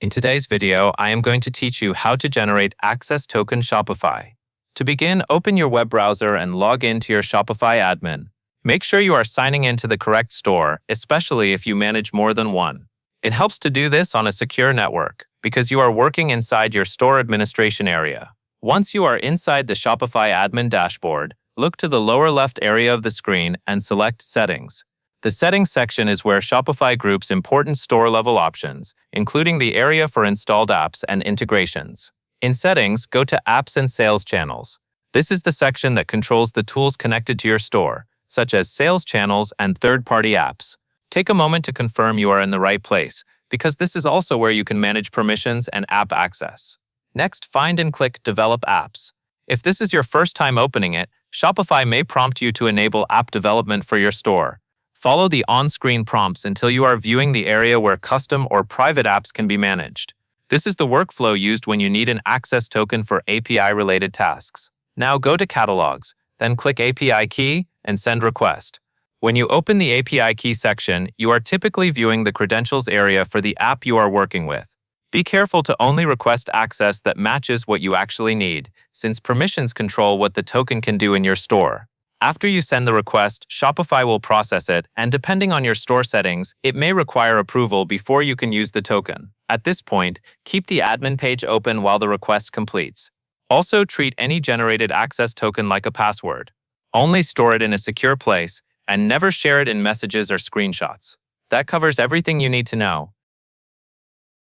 In today's video, I am going to teach you how to generate access token Shopify. To begin, open your web browser and log into your Shopify admin. Make sure you are signing into the correct store, especially if you manage more than one. It helps to do this on a secure network because you are working inside your store administration area. Once you are inside the Shopify admin dashboard, look to the lower left area of the screen and select Settings. The Settings section is where Shopify groups important store-level options, including the area for installed apps and integrations. In Settings, go to Apps and Sales Channels. This is the section that controls the tools connected to your store, such as sales channels and third-party apps. Take a moment to confirm you are in the right place, because this is also where you can manage permissions and app access. Next, find and click Develop Apps. If this is your first time opening it, Shopify may prompt you to enable app development for your store. Follow the on-screen prompts until you are viewing the area where custom or private apps can be managed. This is the workflow used when you need an access token for API-related tasks. Now go to Catalogs, then click API Key and Send Request. When you open the API Key section, you are typically viewing the credentials area for the app you are working with. Be careful to only request access that matches what you actually need, since permissions control what the token can do in your store. After you send the request, Shopify will process it, and depending on your store settings, it may require approval before you can use the token. At this point, keep the admin page open while the request completes. Also, treat any generated access token like a password. Only store it in a secure place, and never share it in messages or screenshots. That covers everything you need to know.